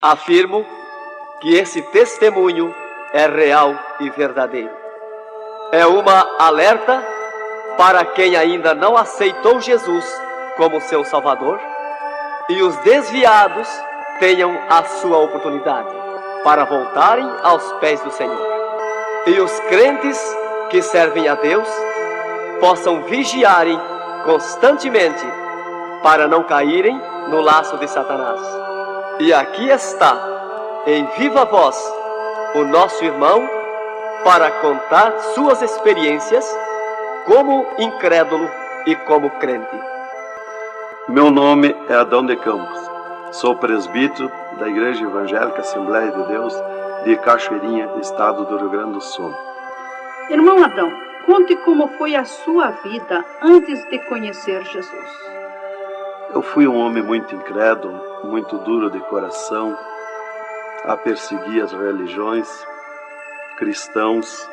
Afirmo que esse testemunho é real e verdadeiro. É uma alerta para quem ainda não aceitou Jesus como seu Salvador, e os desviados tenham a sua oportunidade para voltarem aos pés do Senhor. E os crentes que servem a Deus possam vigiarem constantemente para não caírem no laço de Satanás. E aqui está, em viva voz, o nosso irmão para contar suas experiências como incrédulo e como crente. Meu nome é Adão de Campos. Sou presbítero da Igreja Evangélica Assembleia de Deus de Cachoeirinha, estado do Rio Grande do Sul. Irmão Adão, conte como foi a sua vida antes de conhecer Jesus. Eu fui um homem muito incrédulo, muito duro de coração, a perseguir as religiões, cristãos,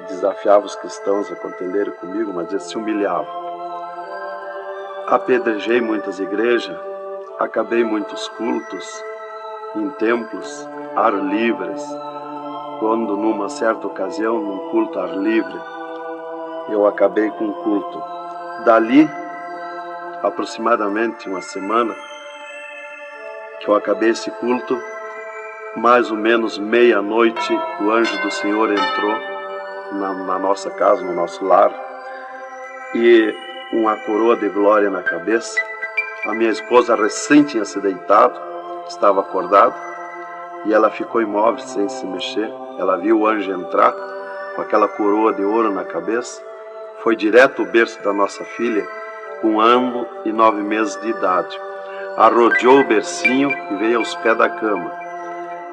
desafiava os cristãos a contenderem comigo, mas eles se humilhavam. Apedrejei muitas igrejas, acabei muitos cultos em templos, ar livres, quando numa certa ocasião, num culto ar livre, eu acabei com o culto. Dali, aproximadamente uma semana, que eu acabei esse culto, mais ou menos meia-noite, o anjo do Senhor entrou na nossa casa, no nosso lar, e uma coroa de glória na cabeça. A minha esposa recém tinha se deitado, estava acordada, e ela ficou imóvel, sem se mexer. Ela viu o anjo entrar com aquela coroa de ouro na cabeça. Foi direto ao berço da nossa filha, com 1 ano e 9 meses de idade. Arrodeou o bercinho e veio aos pés da cama.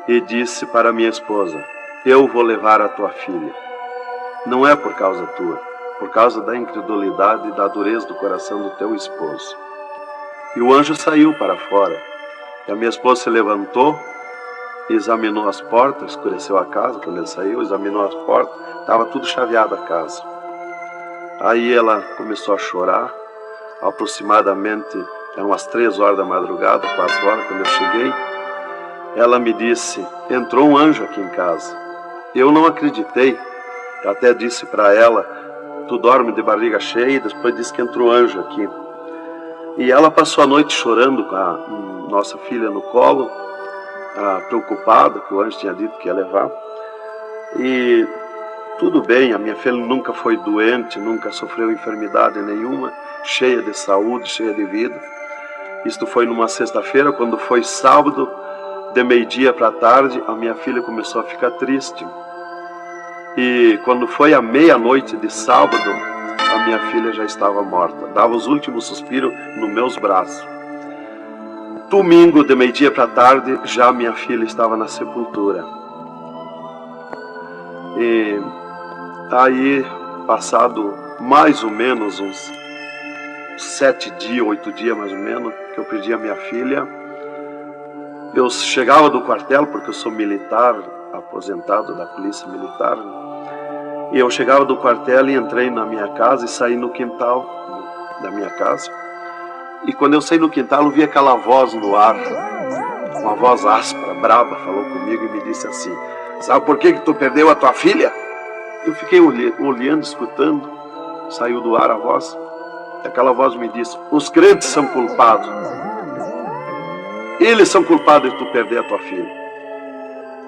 E disse para minha esposa: eu vou levar a tua filha. Não é por causa tua, por causa da incredulidade e da dureza do coração do teu esposo. E o anjo saiu para fora. E a minha esposa se levantou, examinou as portas, escureceu a casa quando ele saiu, examinou as portas, estava tudo chaveado a casa. Aí ela começou a chorar, aproximadamente eram umas 3 horas da madrugada, 4 horas, quando eu cheguei. Ela me disse: entrou um anjo aqui em casa. Eu não acreditei, eu até disse para ela: tu dorme de barriga cheia, e depois disse que entrou anjo aqui. E ela passou a noite chorando com a nossa filha no colo, preocupada, que o anjo tinha dito que ia levar. E tudo bem, a minha filha nunca foi doente, nunca sofreu enfermidade nenhuma, cheia de saúde, cheia de vida. Isto foi numa sexta-feira. Quando foi sábado, de meio-dia para tarde, a minha filha começou a ficar triste. E quando foi à meia-noite de sábado, a minha filha já estava morta. Dava os últimos suspiros nos meus braços. Domingo, de meio-dia para tarde, já minha filha estava na sepultura. E aí, passado mais ou menos uns 7 dias, 8 dias mais ou menos, que eu perdi a minha filha, eu chegava do quartel, porque eu sou militar, aposentado da polícia militar, e eu chegava do quartel e entrei na minha casa e saí no quintal da minha casa. E quando eu saí no quintal, eu vi aquela voz no ar, uma voz áspera, braba, falou comigo e me disse assim: sabe por que tu perdeu a tua filha? Eu fiquei olhando, escutando, saiu do ar a voz, e aquela voz me disse: os crentes são culpados. Eles são culpados de tu perder a tua filha.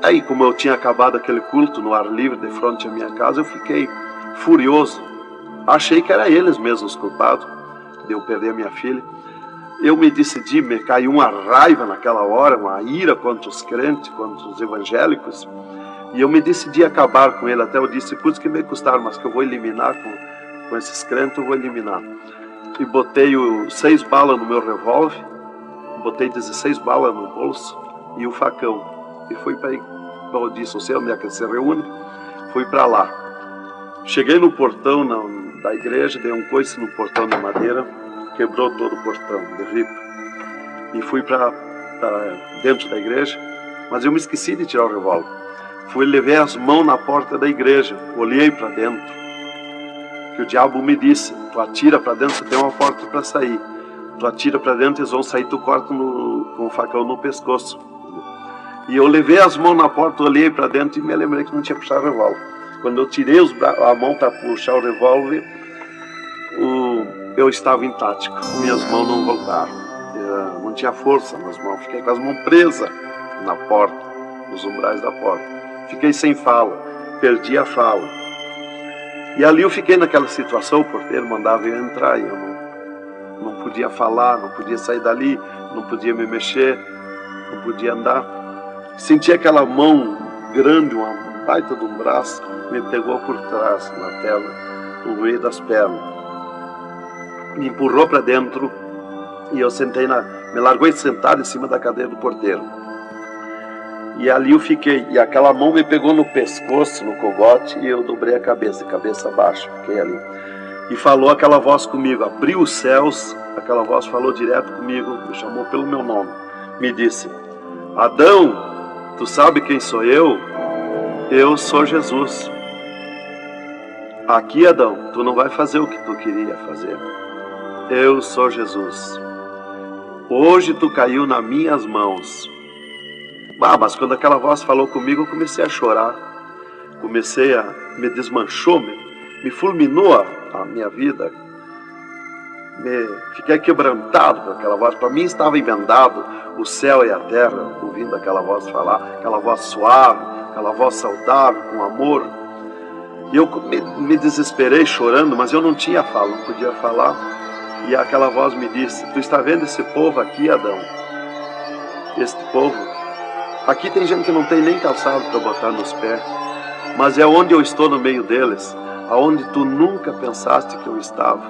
Aí, como eu tinha acabado aquele culto no ar livre de frente à minha casa, eu fiquei furioso. Achei que era eles mesmos os culpados de eu perder a minha filha. Eu me decidi, me caiu uma raiva naquela hora, uma ira contra os crentes, contra os evangélicos. E eu me decidi acabar com ele. Até eu disse: putz, que me custaram, mas que eu vou eliminar com esses crentes, eu vou eliminar. E botei 6 balas no meu revólver, botei 16 balas no bolso e o facão. E fui para, eu disse, você onde é que se reúne? Fui para lá. Cheguei no portão da igreja, dei um coice no portão de madeira, quebrou todo o portão de ripa. E fui para dentro da igreja, mas eu me esqueci de tirar o revólver. Levei as mãos na porta da igreja, olhei para dentro. Que o diabo me disse: tu atira para dentro, tem uma porta para sair. Tu atira para dentro, eles vão sair, tu corta com o facão no pescoço. E eu levei as mãos na porta, olhei para dentro e me lembrei que não tinha puxado o revólver. Quando eu tirei a mão para puxar o revólver, eu estava intático, minhas mãos não voltaram. Eu não tinha força nas mãos, fiquei com as mãos presas na porta, nos umbrais da porta. Fiquei sem fala, perdi a fala. E ali eu fiquei naquela situação, o porteiro mandava eu entrar, e eu não podia falar, não podia sair dali, não podia me mexer, não podia andar. Senti aquela mão grande, uma baita de um braço, me pegou por trás, na perna, no meio das pernas. Me empurrou para dentro e eu sentei me largou sentado em cima da cadeira do porteiro. E ali eu fiquei, e aquela mão me pegou no pescoço, no cogote, e eu dobrei a cabeça baixa, fiquei ali. E falou aquela voz comigo, abriu os céus, aquela voz falou direto comigo, me chamou pelo meu nome, me disse: Adão, tu sabe quem sou eu? Eu sou Jesus. Aqui, Adão, tu não vai fazer o que tu queria fazer. Eu sou Jesus. Hoje tu caiu nas minhas mãos. Mas quando aquela voz falou comigo, eu comecei a chorar. Me desmanchou, me fulminou a minha vida. Fiquei quebrantado por aquela voz. Para mim estava emendado o céu e a terra, ouvindo aquela voz falar, aquela voz suave, aquela voz saudável, com amor. E eu me desesperei chorando, mas eu não tinha fala, não podia falar. E aquela voz me disse: tu está vendo esse povo aqui, Adão? Este povo, aqui tem gente que não tem nem calçado para botar nos pés, mas é onde eu estou no meio deles, aonde tu nunca pensaste que eu estava,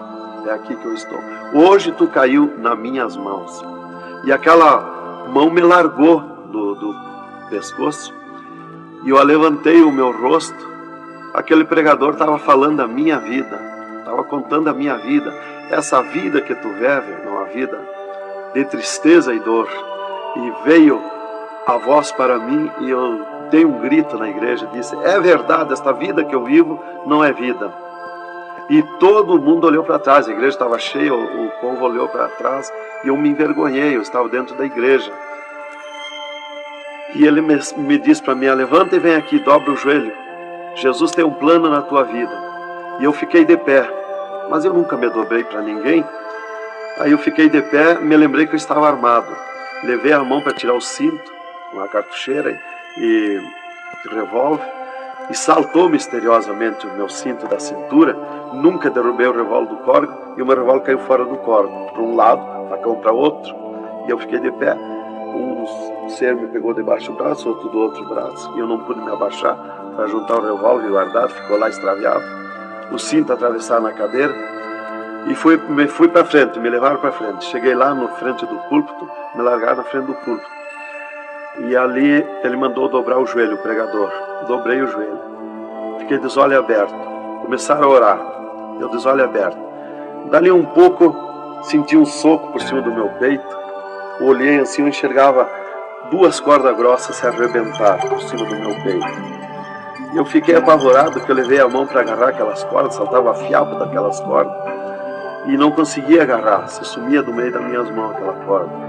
é aqui que eu estou. Hoje tu caiu nas minhas mãos. E aquela mão me largou do pescoço, e eu levantei o meu rosto. Aquele pregador estava falando a minha vida, estava contando a minha vida. Essa vida que tu vive é uma vida de tristeza e dor. E veio a voz para mim e eu dei um grito na igreja, disse: é verdade, esta vida que eu vivo não é vida. E todo mundo olhou para trás, a igreja estava cheia, o povo olhou para trás e eu me envergonhei, eu estava dentro da igreja. E ele me disse para mim: levanta e vem aqui, dobra o joelho, Jesus tem um plano na tua vida. E eu fiquei de pé, mas eu nunca me dobrei para ninguém. Aí eu fiquei de pé, me lembrei que eu estava armado. Levei a mão para tirar o cinto, uma cartucheira e revólver, e saltou misteriosamente o meu cinto da cintura. Nunca derrubei o revólver do córrego, e o meu revólver caiu fora do córrego, para um lado, facão para outro, e eu fiquei de pé. Um ser me pegou debaixo do braço, outro do outro braço, e eu não pude me abaixar para juntar o revólver e guardar, ficou lá extraviado. O cinto atravessar na cadeira, e fui para frente, me levaram para frente. Cheguei lá na frente do púlpito, me largaram na frente do púlpito. E ali ele mandou dobrar o joelho, o pregador. Dobrei o joelho. Fiquei de olho aberto. Começaram a orar. Eu de olho aberto. Dali um pouco, senti um soco por cima do meu peito. Olhei assim, eu enxergava 2 cordas grossas se arrebentar por cima do meu peito. E eu fiquei apavorado, que eu levei a mão para agarrar aquelas cordas, saltava fiapo daquelas cordas. E não conseguia agarrar, se sumia do meio das minhas mãos aquela corda.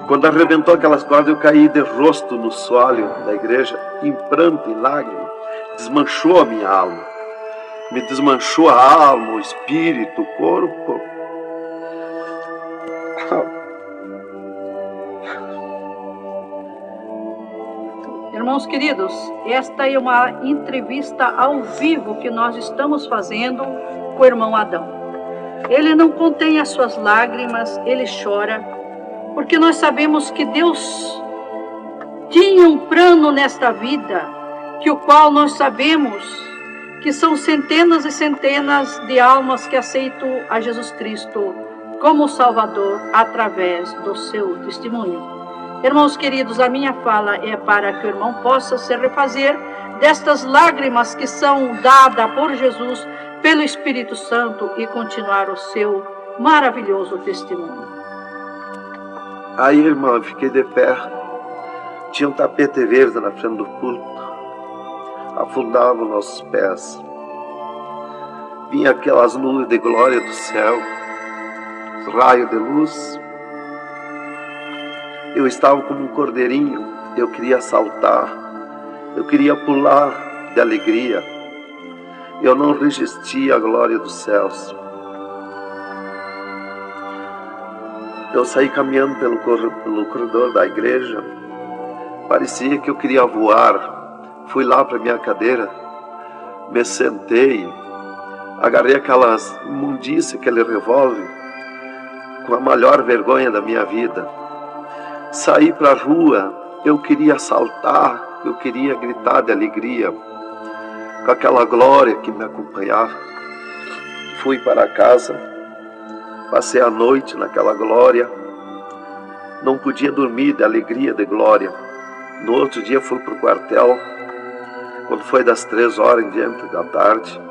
Quando arrebentou aquelas cordas, eu caí de rosto no soalho da igreja, em pranto, em lágrimas. Desmanchou a minha alma. Me desmanchou a alma, o espírito, o corpo. Irmãos queridos, esta é uma entrevista ao vivo que nós estamos fazendo com o irmão Adão. Ele não contém as suas lágrimas, ele chora, porque nós sabemos que Deus tinha um plano nesta vida, que o qual nós sabemos que são centenas e centenas de almas que aceitam a Jesus Cristo como Salvador através do seu testemunho. Irmãos queridos, a minha fala é para que o irmão possa se refazer destas lágrimas que são dadas por Jesus, pelo Espírito Santo, e continuar o seu maravilhoso testemunho. Aí, irmão, eu fiquei de pé. Tinha um tapete verde na frente do púlpito. Afundava os nossos pés. Vinha aquelas nuvens de glória do céu, raios de luz. Eu estava como um cordeirinho eu queria saltar, eu queria pular de alegria. Eu não resistia à glória dos céus. Eu saí caminhando pelo corredor da igreja. Parecia que eu queria voar. Fui lá para minha cadeira, me sentei, agarrei aquelas imundícias, aquele revólver, com a maior vergonha da minha vida. Saí para a rua, eu queria saltar, eu queria gritar de alegria, com aquela glória que me acompanhava. Fui para casa, passei a noite naquela glória, não podia dormir de alegria, de glória. No outro dia fui para o quartel, quando foi das 3 horas em diante da tarde.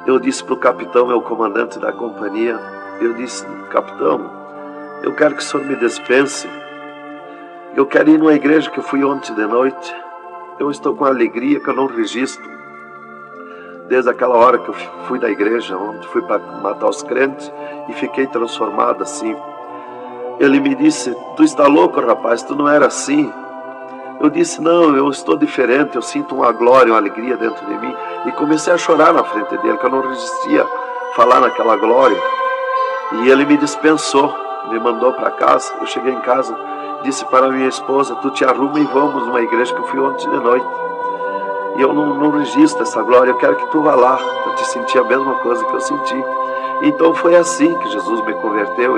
Eu disse para o capitão, é o comandante da companhia, eu disse: capitão, eu quero que o senhor me dispense, eu quero ir numa igreja que eu fui ontem de noite, eu estou com alegria que eu não registro. Desde aquela hora que eu fui da igreja, onde fui para matar os crentes, e fiquei transformado assim. Ele me disse: tu está louco, rapaz, tu não era assim. Eu disse: não, eu estou diferente, eu sinto uma glória, uma alegria dentro de mim. E comecei a chorar na frente dele, que eu não resistia falar naquela glória. E ele me dispensou, me mandou para casa. Eu cheguei em casa, disse para minha esposa: tu te arruma e vamos numa igreja que eu fui ontem de noite. E eu não registro essa glória, eu quero que tu vá lá, para te sentir a mesma coisa que eu senti. Então foi assim que Jesus me converteu,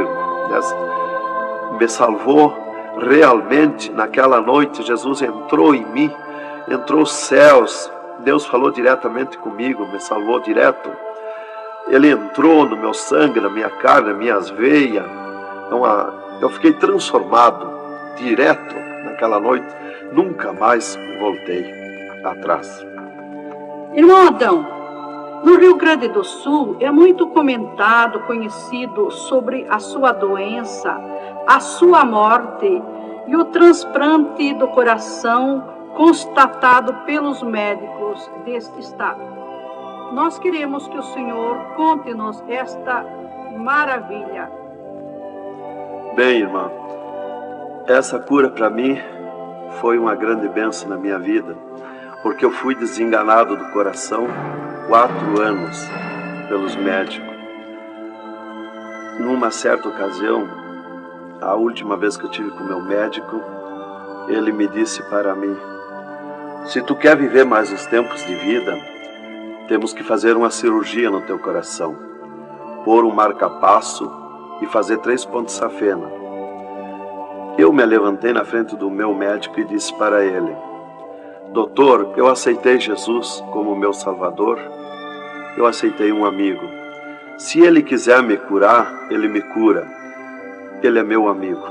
me salvou realmente. Naquela noite Jesus entrou em mim, entrou os céus, Deus falou diretamente comigo, me salvou direto. Ele entrou no meu sangue, na minha carne, nas minhas veias. Eu fiquei transformado direto naquela noite, nunca mais voltei atrás. Irmão Adão, no Rio Grande do Sul é muito comentado, conhecido sobre a sua doença, a sua morte e o transplante do coração constatado pelos médicos deste estado. Nós queremos que o Senhor conte-nos esta maravilha. Bem, irmã, essa cura para mim foi uma grande bênção na minha vida, porque eu fui desenganado do coração 4 anos pelos médicos. Numa certa ocasião, a última vez que eu tive com o meu médico, ele me disse para mim: se tu quer viver mais uns tempos de vida, temos que fazer uma cirurgia no teu coração, pôr um marca-passo e fazer 3 pontos de safena. Eu me levantei na frente do meu médico e disse para ele: doutor, eu aceitei Jesus como meu Salvador, eu aceitei um amigo. Se ele quiser me curar, ele me cura. Ele é meu amigo.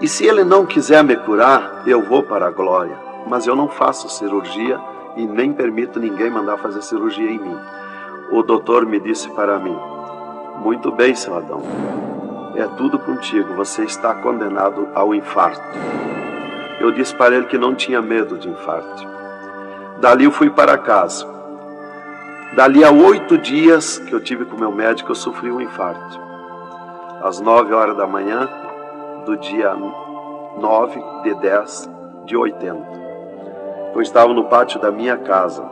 E se ele não quiser me curar, eu vou para a glória. Mas eu não faço cirurgia e nem permito ninguém mandar fazer cirurgia em mim. O doutor me disse para mim: muito bem, seu Adão, é tudo contigo, você está condenado ao infarto. Eu disse para ele que não tinha medo de infarto. Dali eu fui para casa. Dali a 8 dias que eu tive com o meu médico, eu sofri um infarto. Às 9 horas da manhã do dia 9 de 10 de 80. Eu estava no pátio da minha casa,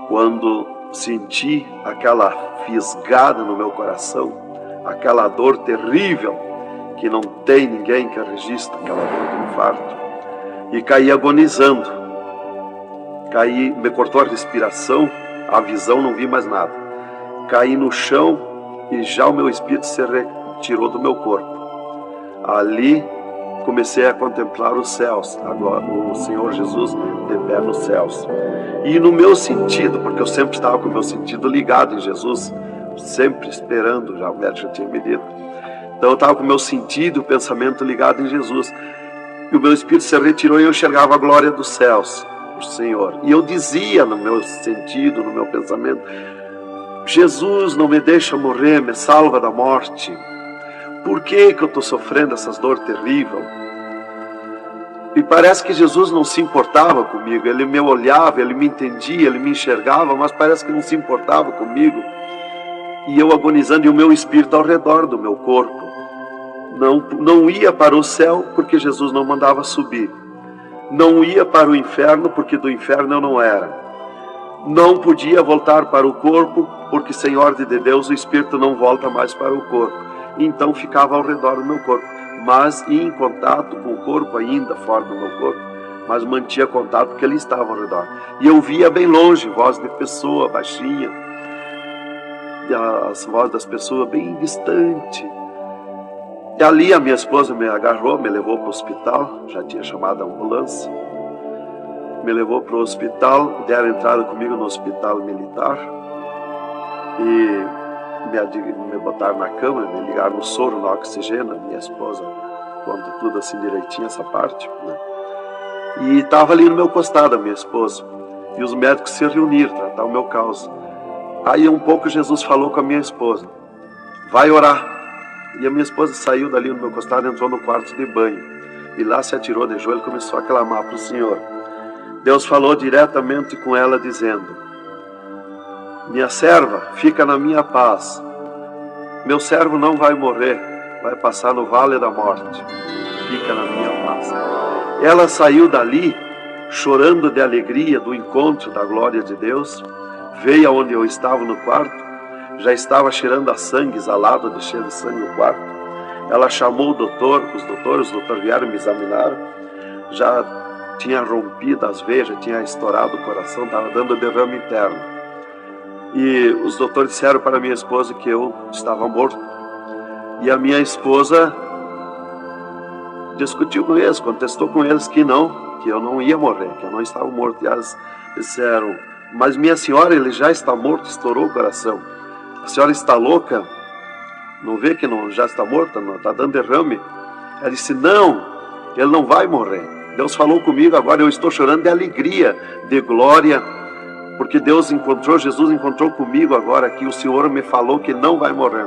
quando senti aquela fisgada no meu coração, aquela dor terrível, que não tem ninguém que registre aquela dor do infarto, e caí agonizando. Caí, me cortou a respiração, a visão, não vi mais nada. Caí no chão e já o meu espírito se retirou do meu corpo. Ali comecei a contemplar os céus, agora o Senhor Jesus de pé nos céus. E no meu sentido, porque eu sempre estava com o meu sentido ligado em Jesus, sempre esperando, já o médico já tinha me dito. Então eu estava com o meu sentido, o pensamento ligado em Jesus. E o meu espírito se retirou e eu enxergava a glória dos céus, o Senhor. E eu dizia no meu sentido, no meu pensamento: Jesus, não me deixa morrer, me salva da morte. Por que que eu estou sofrendo essas dores terríveis? E parece que Jesus não se importava comigo. Ele me olhava, ele me entendia, ele me enxergava, mas parece que não se importava comigo. E eu agonizando, e o meu espírito ao redor do meu corpo. Não ia para o céu porque Jesus não mandava subir. Não ia para o inferno porque do inferno eu não era. Não podia voltar para o corpo porque sem ordem de Deus o espírito não volta mais para o corpo. Então ficava ao redor do meu corpo, mas ia em contato com o corpo ainda fora do meu corpo, mas mantinha contato porque ele estava ao redor. E eu via bem longe, voz de pessoa baixinha, e as vozes das pessoas bem distante. E ali a minha esposa me agarrou, me levou para o hospital, já tinha chamado a ambulância, me levou para o hospital, deram entrada comigo no hospital militar e me botaram na cama, me ligaram no soro, no oxigênio. Minha esposa conta tudo assim direitinho, essa parte, né? E estava ali no meu costado a minha esposa, e os médicos se reuniram, tratar o meu caso. Aí um pouco Jesus falou com a minha esposa, vai orar. E a minha esposa saiu dali no meu costado, entrou no quarto de banho, e lá se atirou de joelho e começou a clamar para o Senhor. Deus falou diretamente com ela dizendo, minha serva, fica na minha paz, meu servo não vai morrer, vai passar no vale da morte, fica na minha paz. Ela saiu dali chorando de alegria do encontro da glória de Deus, veio aonde eu estava no quarto, já estava cheirando a sangue, exalado de cheiro de sangue no quarto. Ela chamou o doutor, os doutores vieram me examinar, já tinha rompido as veias, já tinha estourado o coração, estava dando derrame interno. E os doutores disseram para minha esposa que eu estava morto. E a minha esposa discutiu com eles, contestou com eles que eu não ia morrer, que eu não estava morto. E elas disseram, mas minha senhora, ele já está morto, estourou o coração. A senhora está louca? Não vê que não, já está morta? Não está dando derrame? Ela disse, não, ele não vai morrer. Deus falou comigo, agora eu estou chorando de alegria, de glória, porque Jesus encontrou comigo agora aqui, o Senhor me falou que não vai morrer.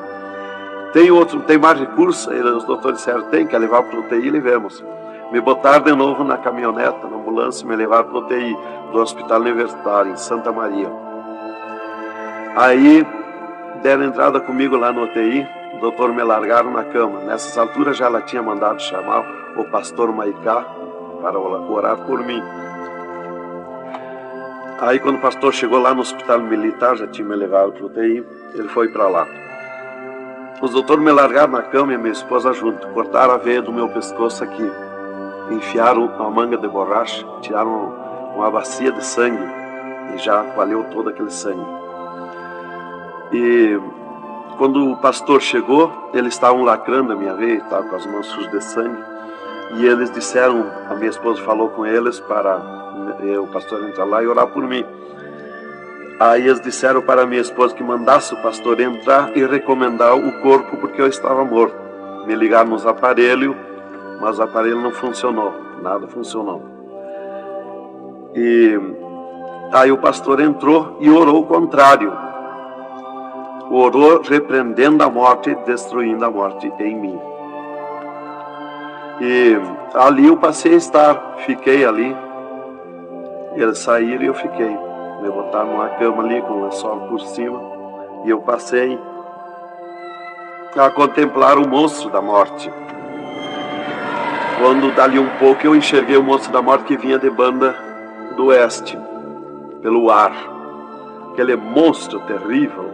Tem mais recurso? Os doutores disseram, tem que levar para o UTI, levamos. Me botaram de novo na caminhoneta, na ambulância, me levaram para o UTI do Hospital Universitário, em Santa Maria. Aí deram entrada comigo lá no UTI, o doutor me largaram na cama. Nessas alturas já ela tinha mandado chamar o pastor Maicá para orar por mim. Aí quando o pastor chegou lá no hospital militar, já tinha me levado para o UTI, ele foi para lá. Os doutores me largaram na cama e a minha esposa junto, cortaram a veia do meu pescoço aqui, enfiaram uma manga de borracha, tiraram uma bacia de sangue e já valeu todo aquele sangue. E quando o pastor chegou, eles estavam lacrando a minha veia, estavam com as mãos sujas de sangue, e eles disseram, a minha esposa falou com eles para o pastor entrar lá e orar por mim. Aí eles disseram para a minha esposa que mandasse o pastor entrar e recomendar o corpo porque eu estava morto. Me ligaram nos aparelhos, mas o aparelho não funcionou, nada funcionou. E aí o pastor entrou e orou o contrário. Orou repreendendo a morte, destruindo a morte em mim. E ali eu passei a estar, fiquei ali. Eles saíram e eu fiquei. Me botaram numa cama ali com o lençol por cima. E eu passei a contemplar o monstro da morte. Quando dali um pouco eu enxerguei o monstro da morte que vinha de banda do oeste, pelo ar. Aquele monstro terrível,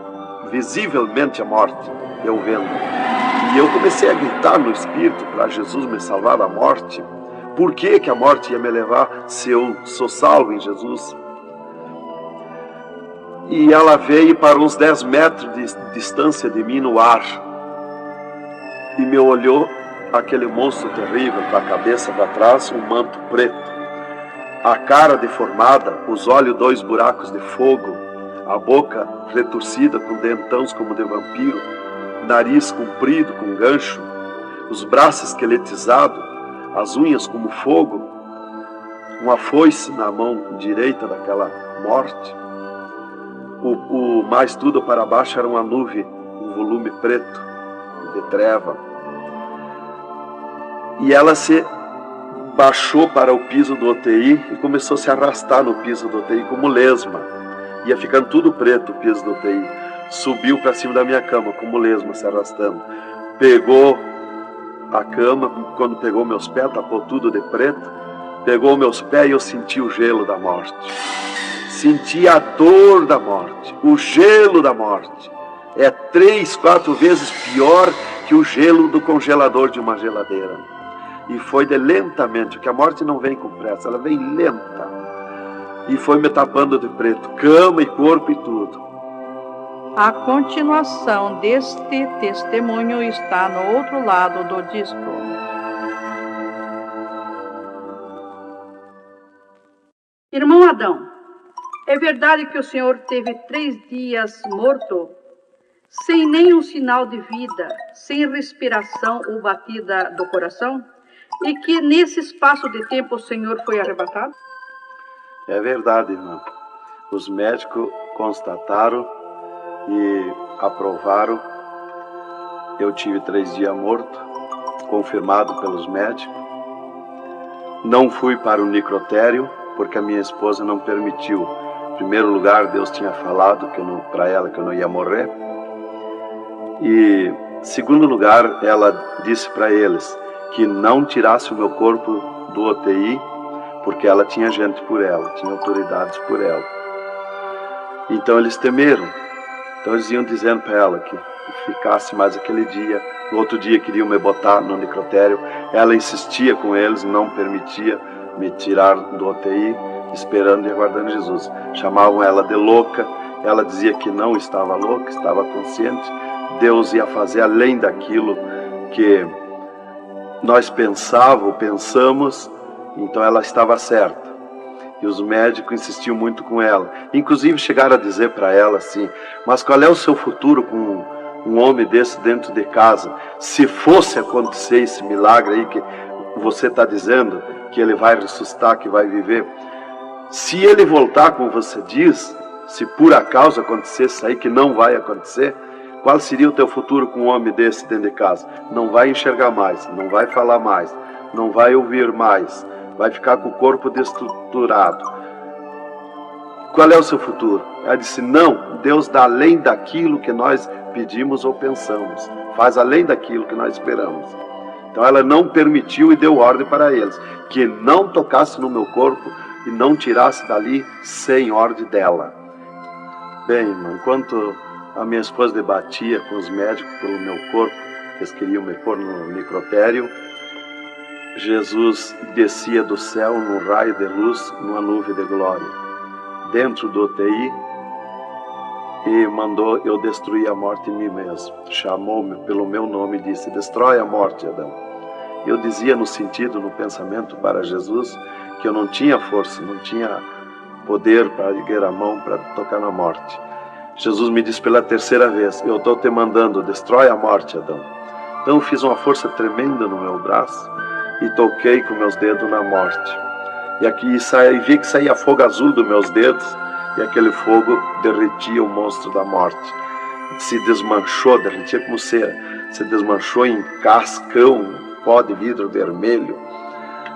visivelmente a morte, eu vendo. E eu comecei a gritar no espírito para Jesus me salvar da morte. Por que a morte ia me levar se eu sou salvo em Jesus? E ela veio para uns 10 metros de distância de mim no ar. E me olhou, aquele monstro terrível, com a cabeça para trás, um manto preto. A cara deformada, os olhos 2 buracos de fogo, a boca retorcida com dentões como de vampiro, nariz comprido com gancho, os braços esqueletizados, as unhas como fogo, uma foice na mão direita daquela morte. O mais tudo para baixo era uma nuvem, um volume preto, de treva. E ela se baixou para o piso do UTI e começou a se arrastar no piso do UTI como lesma. Ia ficando tudo preto o piso do UTI. Subiu para cima da minha cama como lesma se arrastando. Pegou a cama, quando pegou meus pés, tapou tudo de preto, pegou meus pés e eu senti o gelo da morte. Senti a dor da morte, o gelo da morte. É 3, 4 vezes pior que o gelo do congelador de uma geladeira. E foi de lentamente, porque a morte não vem com pressa, ela vem lenta. E foi me tapando de preto, cama e corpo e tudo. A continuação deste testemunho está no outro lado do disco. Irmão Adão, é verdade que o senhor teve 3 dias morto, sem nenhum sinal de vida, sem respiração ou batida do coração? E que nesse espaço de tempo o senhor foi arrebatado? É verdade, irmão. Os médicos constataram e aprovaram. Eu tive 3 dias morto, confirmado pelos médicos. Não fui para o necrotério, porque a minha esposa não permitiu. Em primeiro lugar, Deus tinha falado para ela que eu não ia morrer. E, em segundo lugar, ela disse para eles que não tirasse o meu corpo do UTI, porque ela tinha gente por ela, tinha autoridades por ela. Então eles temeram. Então eles iam dizendo para ela que ficasse mais aquele dia. No outro dia queriam me botar no necrotério. Ela insistia com eles, não permitia me tirar do UTI, esperando e aguardando Jesus. Chamavam ela de louca. Ela dizia que não estava louca, estava consciente. Deus ia fazer além daquilo que nós pensamos, então ela estava certa. E os médicos insistiam muito com ela. Inclusive chegaram a dizer para ela assim: mas qual é o seu futuro com um homem desse dentro de casa? Se fosse acontecer esse milagre aí que você está dizendo, que ele vai ressuscitar, que vai viver, se ele voltar como você diz, se por acaso acontecesse isso aí, que não vai acontecer, qual seria o teu futuro com um homem desse dentro de casa? Não vai enxergar mais, não vai falar mais, não vai ouvir mais, vai ficar com o corpo destruturado. Qual é o seu futuro? Ela disse: não, Deus dá além daquilo que nós pedimos ou pensamos, faz além daquilo que nós esperamos. Então ela não permitiu e deu ordem para eles, que não tocasse no meu corpo e não tirasse dali sem ordem dela. Bem, irmão, enquanto a minha esposa debatia com os médicos pelo meu corpo, eles queriam me pôr no necrotério, Jesus descia do céu num raio de luz, numa nuvem de glória, dentro do UTI, e mandou eu destruir a morte em mim mesmo. Chamou-me pelo meu nome e disse: destrói a morte, Adão. Eu dizia no sentido, no pensamento para Jesus, que eu não tinha força, não tinha poder para erguer a mão para tocar na morte. Jesus me disse pela 3ª vez: eu estou te mandando, destrói a morte, Adão. Então eu fiz uma força tremenda no meu braço e toquei com meus dedos na morte. E aqui vi que saía fogo azul dos meus dedos, e aquele fogo derretia o monstro da morte. Se desmanchou, derretia como cera, se desmanchou em cascão, pó de vidro vermelho,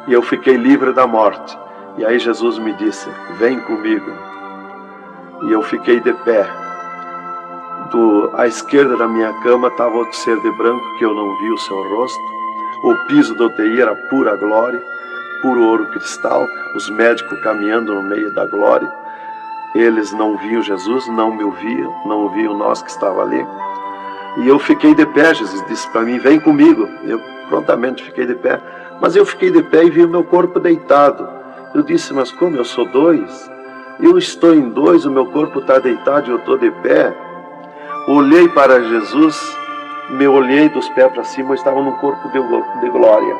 e eu fiquei livre da morte. E aí Jesus me disse: vem comigo. E eu fiquei de pé. À esquerda da minha cama estava outro ser de branco, que eu não vi o seu rosto. O piso do UTI era pura glória, puro ouro cristal, os médicos caminhando no meio da glória. Eles não viam Jesus, não me ouviam, não viam nós que estava ali. E eu fiquei de pé. Jesus disse para mim: vem comigo. Eu prontamente fiquei de pé. Mas eu fiquei de pé e vi o meu corpo deitado. Eu disse: mas como eu sou 2? Eu estou em 2, o meu corpo está deitado e eu estou de pé. Olhei para Jesus, me olhei dos pés para cima, eu estava num corpo de glória.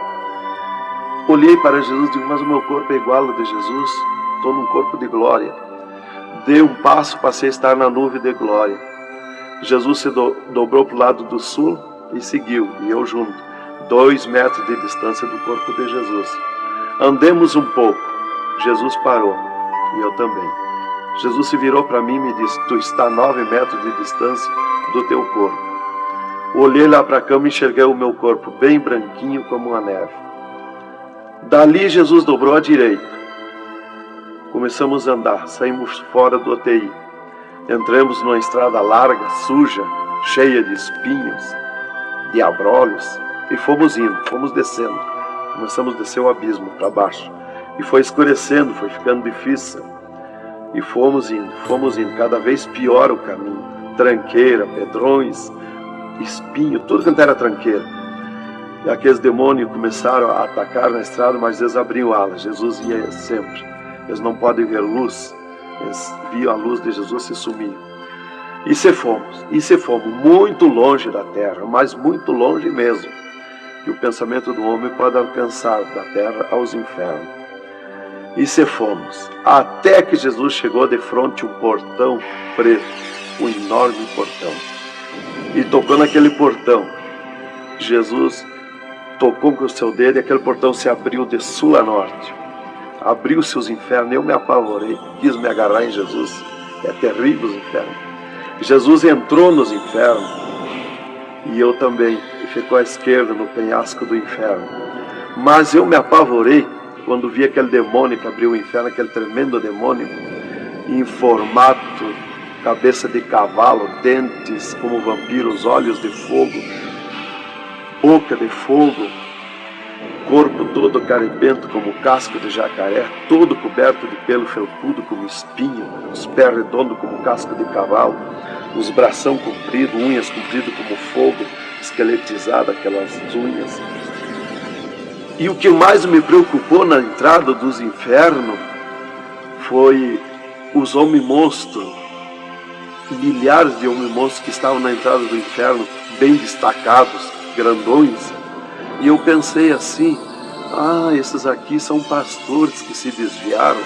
Olhei para Jesus e digo: mas o meu corpo é igual ao de Jesus, estou num corpo de glória. Dei um passo, passei a estar na nuvem de glória. Jesus se dobrou para o lado do sul e seguiu, e eu junto, 2 metros de distância do corpo de Jesus. Andemos um pouco, Jesus parou, e eu também. Jesus se virou para mim e me disse: tu está a 9 metros de distância do teu corpo. Olhei lá para a cama e enxerguei o meu corpo bem branquinho como uma neve. Dali Jesus dobrou à direita. Começamos a andar, saímos fora do UTI. Entramos numa estrada larga, suja, cheia de espinhos, de abrolhos. E fomos indo, fomos descendo. Começamos a descer o abismo para baixo. E foi escurecendo, foi ficando difícil. E fomos indo, cada vez pior o caminho. Tranqueira, pedrões, espinho, tudo quanto era tranqueira. E aqueles demônios começaram a atacar na estrada, mas eles abriam alas. Jesus ia sempre. Eles não podem ver luz. Eles viam a luz de Jesus se sumir. E se fomos muito longe da terra, mas muito longe mesmo, que o pensamento do homem pode alcançar da terra aos infernos. E se fomos, até que Jesus chegou de frente um portão preto, um enorme portão. E tocou naquele portão. Jesus tocou com o seu dedo e aquele portão se abriu de sul a norte. Abriu-se os infernos, eu me apavorei, quis me agarrar em Jesus. É terrível os infernos. Jesus entrou nos infernos e eu também, e ficou à esquerda no penhasco do inferno. Mas eu me apavorei quando vi aquele demônio que abriu o inferno, aquele tremendo demônio, em formato, cabeça de cavalo, dentes como vampiros, olhos de fogo, boca de fogo, corpo todo carebento como casco de jacaré, todo coberto de pelo felpudo como espinho, os pés redondos como casco de cavalo, os bração compridos, unhas compridas como fogo, esqueletizado aquelas unhas. E o que mais me preocupou na entrada dos infernos foi os homens-monstros, milhares de homens-monstros que estavam na entrada do inferno, bem destacados, grandões. E eu pensei assim, esses aqui são pastores que se desviaram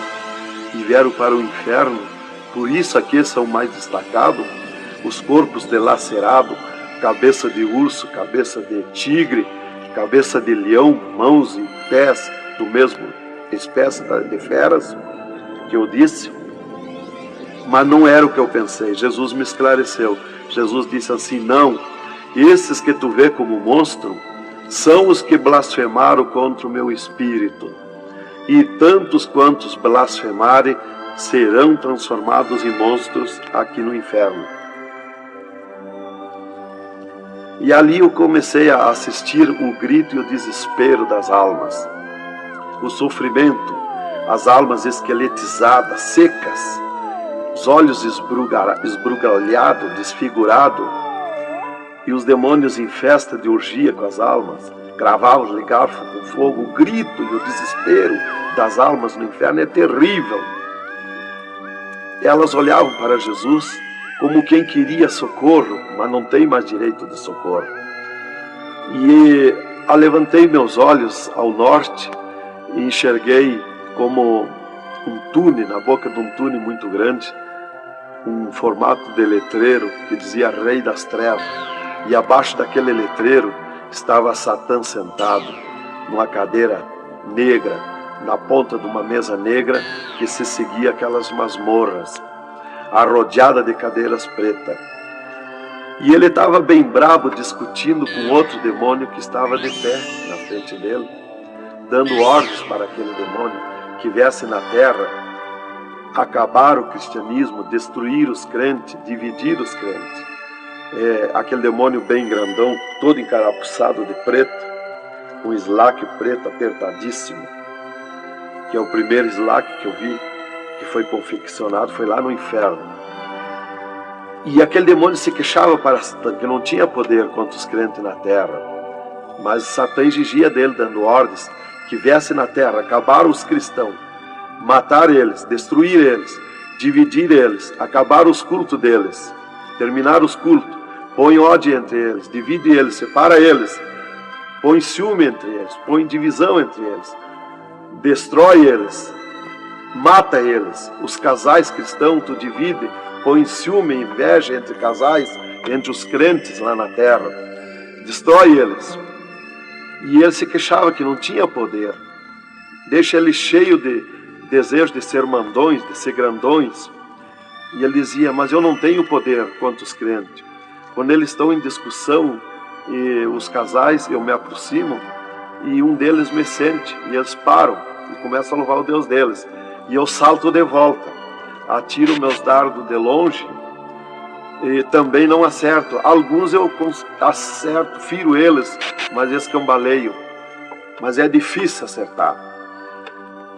e vieram para o inferno, por isso aqui são mais destacados, os corpos dilacerados, cabeça de urso, cabeça de tigre, cabeça de leão, mãos e pés do mesmo espécie de feras, que eu disse. Mas não era o que eu pensei. Jesus me esclareceu. Jesus disse assim, não, esses que tu vê como monstro são os que blasfemaram contra o meu espírito. E tantos quantos blasfemarem serão transformados em monstros aqui no inferno. E ali eu comecei a assistir o grito e o desespero das almas. O sofrimento, as almas esqueletizadas, secas, os olhos esbugalhados, desfigurados, e os demônios em festa de orgia com as almas, cravavam de garfo com fogo. O grito e o desespero das almas no inferno é terrível. Elas olhavam para Jesus como quem queria socorro, mas não tem mais direito de socorro. E levantei meus olhos ao norte e enxerguei como um túnel, na boca de um túnel muito grande, um formato de letreiro que dizia Rei das Trevas. E abaixo daquele letreiro estava Satã sentado numa cadeira negra, na ponta de uma mesa negra que se seguia aquelas masmorras, arrodeada de cadeiras pretas. E ele estava bem bravo, discutindo com outro demônio que estava de pé na frente dele, dando ordens para aquele demônio que viesse na terra acabar o cristianismo, destruir os crentes, dividir os crentes. Aquele demônio bem grandão, todo encarapuçado de preto, um slack preto apertadíssimo, que é o primeiro slack que eu vi, que foi confeccionado, foi lá no inferno. E aquele demônio se queixava para Satã, que não tinha poder contra os crentes na terra. Mas Satã exigia dele, dando ordens, que viesse na terra, acabar os cristãos, matar eles, destruir eles, dividir eles, acabar os cultos deles, terminar os cultos, põe ódio entre eles, divide eles, separa eles, põe ciúme entre eles, põe divisão entre eles, destrói eles, mata eles. Os casais cristãos tu divide, põe ciúme e inveja entre casais, entre os crentes lá na terra, destrói eles. E ele se queixava que não tinha poder, deixa ele cheio de desejo de ser mandões, de ser grandões. E ele dizia, mas eu não tenho poder contra os crentes. Quando eles estão em discussão, e os casais, eu me aproximo, e um deles me sente, e eles param, e começam a louvar o Deus deles. E eu salto de volta, atiro meus dardos de longe, E também não acerto. Alguns eu acerto, firo eles, mas escambaleio. Mas é difícil acertar.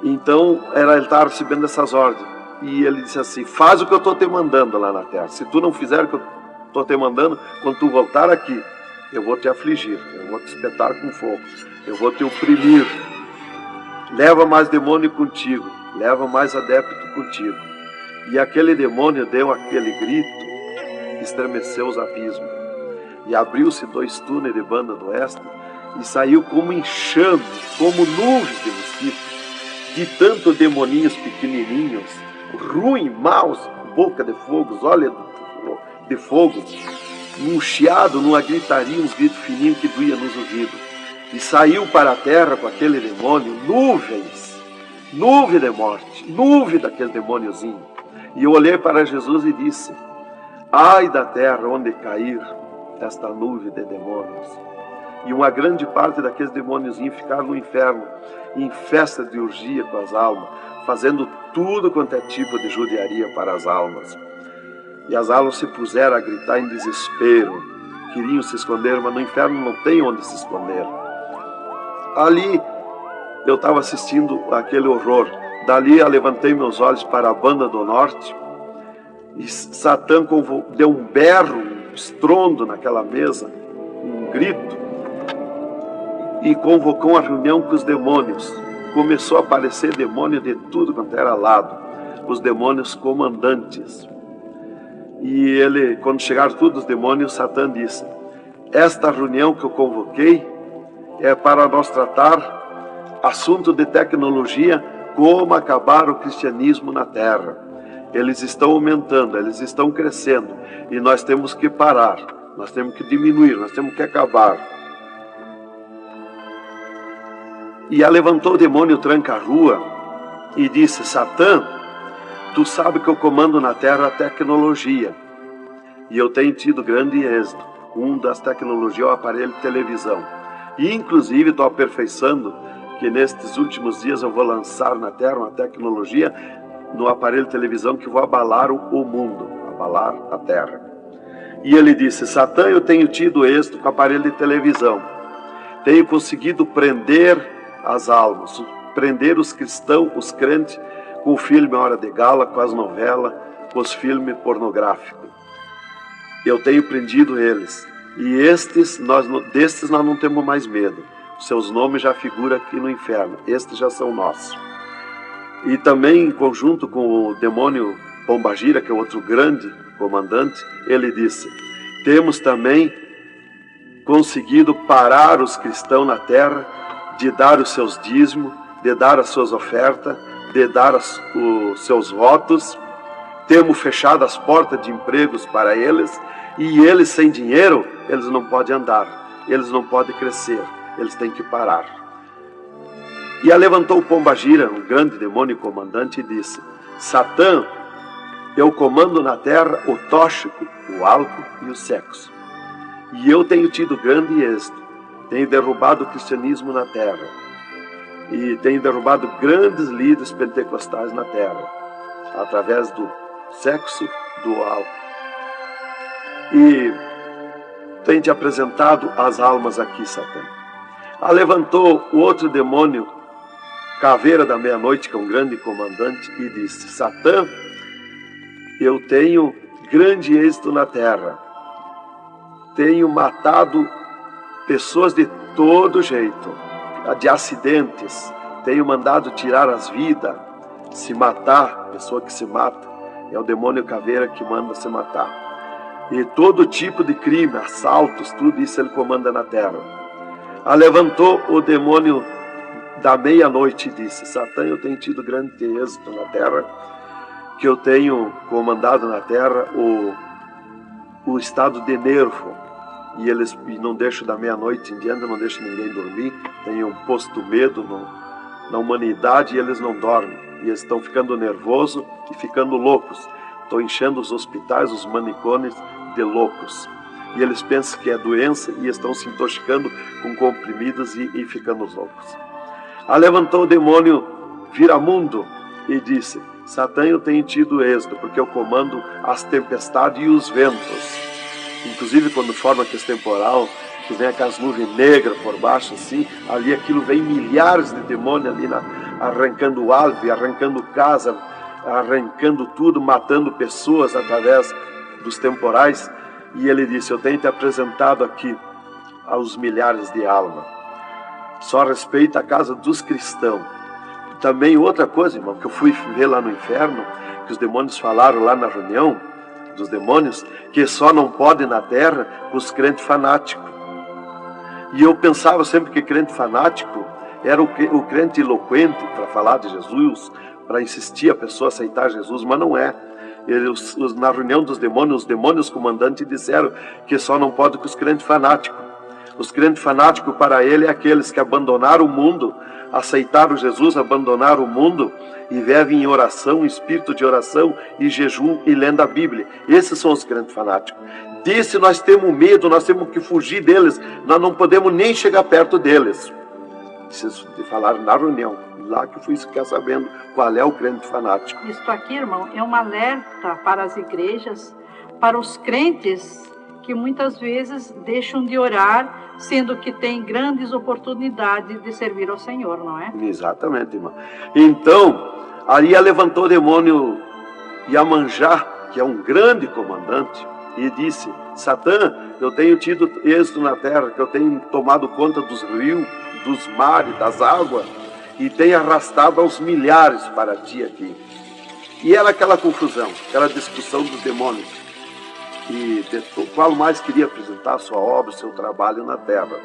Então, ele estava recebendo essas ordens. E ele disse assim: faz o que eu estou te mandando lá na terra. Se tu não fizer o que eu estou te mandando, quando tu voltar aqui, eu vou te afligir, eu vou te espetar com fogo, eu vou te oprimir. Leva mais demônio contigo, leva mais adepto contigo. E aquele demônio deu aquele grito, estremeceu os abismos. E abriu-se 2 túneis de banda do oeste, e saiu como enxame, como nuvem de mosquitos, de tanto demoninhos pequenininhos, ruins, maus, boca de fogo, olhos de fogo, num chiado, numa gritaria, uns gritos fininhos que doía nos ouvidos. E saiu para a terra com aquele demônio, nuvem de morte, nuvem daquele demôniozinho. E eu olhei para Jesus e disse: ai da terra onde cair esta nuvem de demônios. E uma grande parte daqueles demôniozinhos ficaram no inferno, em festa de orgia com as almas, fazendo tudo quanto é tipo de judiaria para as almas. E as almas se puseram a gritar em desespero, queriam se esconder, mas no inferno não tem onde se esconder. Ali eu estava assistindo aquele horror. Dali eu levantei meus olhos para a banda do norte, e Satã deu um berro, um estrondo naquela mesa, um grito, e convocou uma reunião com os demônios. Começou a aparecer demônio de tudo quanto era lado, os demônios comandantes. E quando chegaram todos os demônios, Satã disse: esta reunião que eu convoquei é para nós tratar assunto de tecnologia, como acabar o cristianismo na terra. Eles estão aumentando, eles estão crescendo, e nós temos que parar, nós temos que diminuir, nós temos que acabar. E levantou o demônio tranca-rua e disse: Satã, tu sabe que eu comando na terra a tecnologia, e eu tenho tido grande êxito. Um das tecnologias é o aparelho de televisão, e inclusive estou aperfeiçoando, que nestes últimos dias eu vou lançar na terra uma tecnologia no aparelho de televisão que vai abalar o mundo, abalar a terra. E ele disse: Satã, eu tenho tido êxito com o aparelho de televisão, tenho conseguido prender as almas, prender os cristãos, os crentes, com o filme Hora de Gala, com as novelas, com os filmes pornográficos. Eu tenho prendido eles, e destes nós não temos mais medo. Seus nomes já figuram aqui no inferno, estes já são nossos. E também em conjunto com o demônio Pombagira, que é outro grande comandante, ele disse: temos também conseguido parar os cristãos na terra de dar os seus dízimos, de dar as suas ofertas, de dar os seus votos. Temos fechado as portas de empregos para eles, e eles sem dinheiro, eles não podem andar, eles não podem crescer, eles têm que parar. E levantou o Pombagira, um grande demônio comandante, e disse: Satã, eu comando na terra o tóxico, o álcool e o sexo. E eu tenho tido grande êxito, tenho derrubado o cristianismo na terra, e tenho derrubado grandes líderes pentecostais na terra, através do sexo, do álcool. E tenho te apresentado as almas aqui, Satã. Levantou o outro demônio, Caveira da Meia-Noite, que é um grande comandante, e disse: Satã, eu tenho grande êxito na terra, tenho matado pessoas de todo jeito, de acidentes, tenho mandado tirar as vidas, se matar, pessoa que se mata, é o demônio Caveira que manda se matar. E todo tipo de crime, assaltos, tudo isso ele comanda na terra. Levantou o demônio da Meia-Noite e disse: Satã, eu tenho tido grande êxito na terra, que eu tenho comandado na terra o estado de nervo, e não deixo da meia-noite em diante, não deixo ninguém dormir, tenho posto medo na humanidade, e eles não dormem, e eles estão ficando nervosos e ficando loucos. Estou enchendo os hospitais, os manicômios de loucos, e eles pensam que é doença e estão se intoxicando com comprimidos e ficando loucos. Levantou o demônio Viramundo e disse: Satã, eu tenho tido êxito, porque eu comando as tempestades e os ventos. Inclusive quando forma aquele temporal, que vem aquelas nuvens negras por baixo, assim, ali aquilo vem milhares de demônios ali, arrancando árvore, arrancando casa, arrancando tudo, matando pessoas através dos temporais. E ele disse, eu tenho te apresentado aqui aos milhares de almas. Só respeita a casa dos cristãos. Também outra coisa, irmão, que eu fui ver lá no inferno, que os demônios falaram lá na reunião dos demônios, que só não pode na terra os crentes fanáticos. E eu pensava sempre que crente fanático era o crente eloquente para falar de Jesus, para insistir a pessoa a aceitar Jesus, mas não é. Na reunião dos demônios, os demônios comandantes disseram que só não pode com os crentes fanáticos. Os crentes fanáticos para ele é aqueles que abandonaram o mundo, aceitaram Jesus, abandonaram o mundo e vivem em oração, espírito de oração e jejum e lendo a Bíblia. Esses são os crentes fanáticos. Disse, nós temos medo, nós temos que fugir deles, nós não podemos nem chegar perto deles. Isso de falar na reunião, lá que eu fui ficar sabendo qual é o crente fanático. Isso aqui, irmão, é um alerta para as igrejas, para os crentes que muitas vezes deixam de orar, sendo que tem grandes oportunidades de servir ao Senhor, não é? Exatamente, irmão. Então, aí levantou o demônio Iemanjá, que é um grande comandante, e disse, Satã, eu tenho tido êxito na terra, que eu tenho tomado conta dos rios, dos mares, das águas, e tenho arrastado aos milhares para ti aqui. E era aquela confusão, aquela discussão dos demônios, e qual mais queria apresentar a sua obra, o seu trabalho na terra.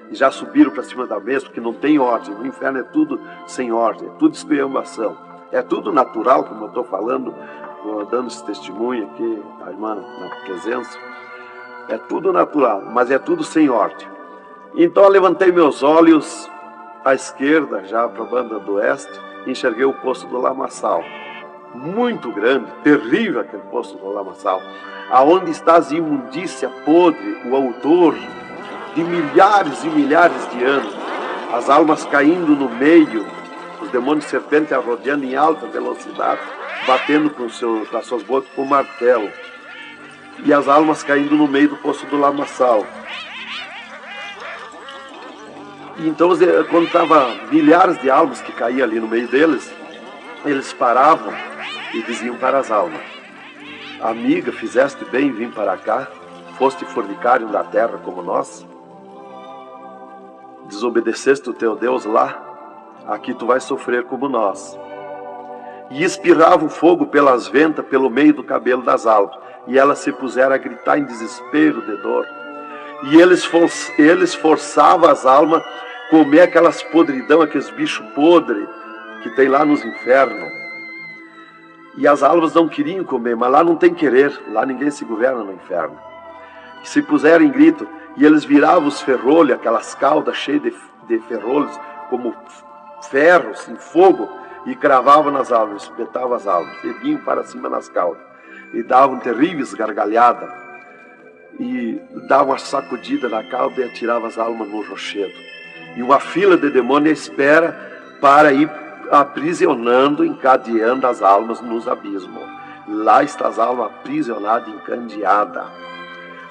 E já subiram para cima da mesa, porque não tem ordem, no inferno é tudo sem ordem, é tudo esculhambação, é tudo natural, como eu estou falando, dando esse testemunho aqui, a irmã na presença, é tudo natural, mas é tudo sem ordem. Então eu levantei meus olhos à esquerda, já para a banda do oeste, e enxerguei o poço do lamaçal, muito grande, terrível aquele poço do lamaçal, aonde está a imundícia podre, o autor de milhares e milhares de anos, as almas caindo no meio, os demônios serpentes rodeando em alta velocidade, batendo com as suas bocas com martelo, e as almas caindo no meio do poço do lamaçal. E então, quando estava milhares de almas que caíam ali no meio deles, eles paravam e diziam para as almas, amiga, fizeste bem em vir para cá, foste fornicário da terra como nós, desobedeceste o teu Deus lá, aqui tu vais sofrer como nós. E espirrava o fogo pelas ventas, pelo meio do cabelo das almas. E elas se puseram a gritar em desespero de dor. E eles forçavam as almas a comer aquelas podridão, aqueles bichos podres que tem lá nos infernos. E as almas não queriam comer, mas lá não tem querer, lá ninguém se governa no inferno. E se puseram em grito, e eles viravam os ferrolhos, aquelas caudas cheias de ferrolhos, como ferros em fogo, e cravavam nas almas, espetavam as almas, e vinham para cima nas caudas, e davam terríveis gargalhadas, e davam uma sacudida na cauda e atiravam as almas no rochedo. E uma fila de demônios espera para ir aprisionando, encadeando as almas nos abismos. Lá está as almas aprisionadas, encandeadas,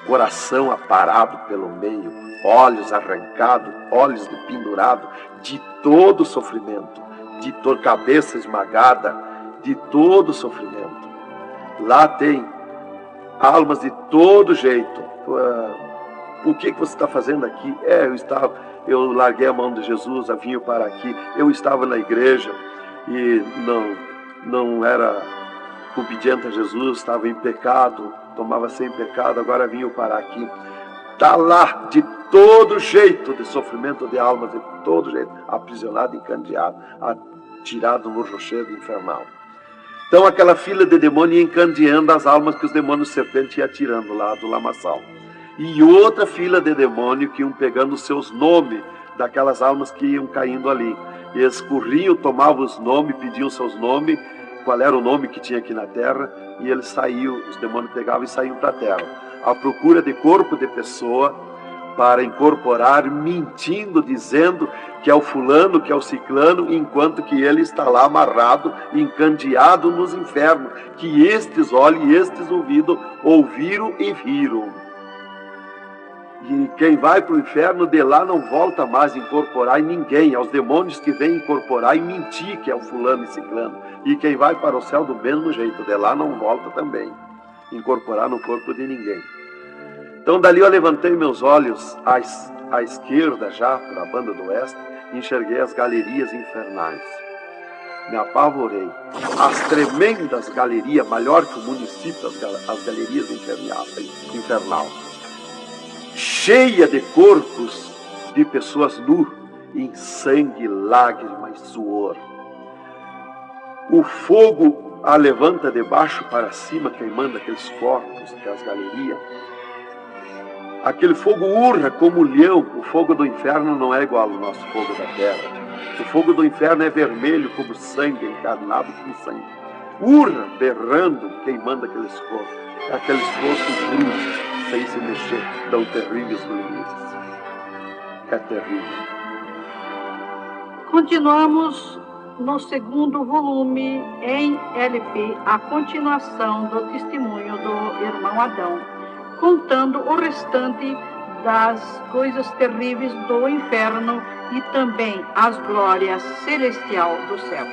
coração aparado pelo meio, olhos arrancados, olhos pendurados, de todo o sofrimento, de toda cabeça esmagada, de todo o sofrimento. Lá tem almas de todo jeito. O que você está fazendo aqui? Eu larguei a mão de Jesus, vim para aqui. Eu estava na igreja e não era obediente a Jesus, estava em pecado, tomava sem pecado, agora vim para aqui. Está lá de todo jeito de sofrimento de almas, de todo jeito, aprisionado, encandeado, atirado no rochedo infernal. Então aquela fila de demônios ia encandeando as almas que os demônios serpentes iam tirando lá do lamaçal. E outra fila de demônios que iam pegando os seus nomes daquelas almas que iam caindo ali. E eles corriam, tomavam os nomes, pediam seus nomes, qual era o nome que tinha aqui na terra, e eles saíam, os demônios pegavam e saíam para a terra, à procura de corpo de pessoa, para incorporar, mentindo, dizendo que é o fulano, que é o ciclano, enquanto que ele está lá amarrado, encandeado nos infernos, que estes olhos e estes ouvidos ouviram e viram. E quem vai para o inferno, de lá não volta mais a incorporar em ninguém, aos demônios que vêm incorporar e mentir que é o fulano e ciclano. E quem vai para o céu do mesmo jeito, de lá não volta também, incorporar no corpo de ninguém. Então dali eu levantei meus olhos à esquerda, já para a banda do oeste, e enxerguei as galerias infernais. Me apavorei. As tremendas galerias, maior que o município, as galerias infernal, cheia de corpos de pessoas nuas, em sangue, lágrimas, suor. O fogo a levanta de baixo para cima, queimando aqueles corpos, aquelas galerias. Aquele fogo urra como leão. O fogo do inferno não é igual ao nosso fogo da terra. O fogo do inferno é vermelho como sangue, encarnado como sangue. Urra, berrando, queimando aqueles corpos. Aqueles rostos brutos, sem se mexer, tão terríveis luzes. É terrível. Continuamos no segundo volume, em LP, a continuação do testemunho do irmão Adão, contando o restante das coisas terríveis do inferno e também as glórias celestiais do céu.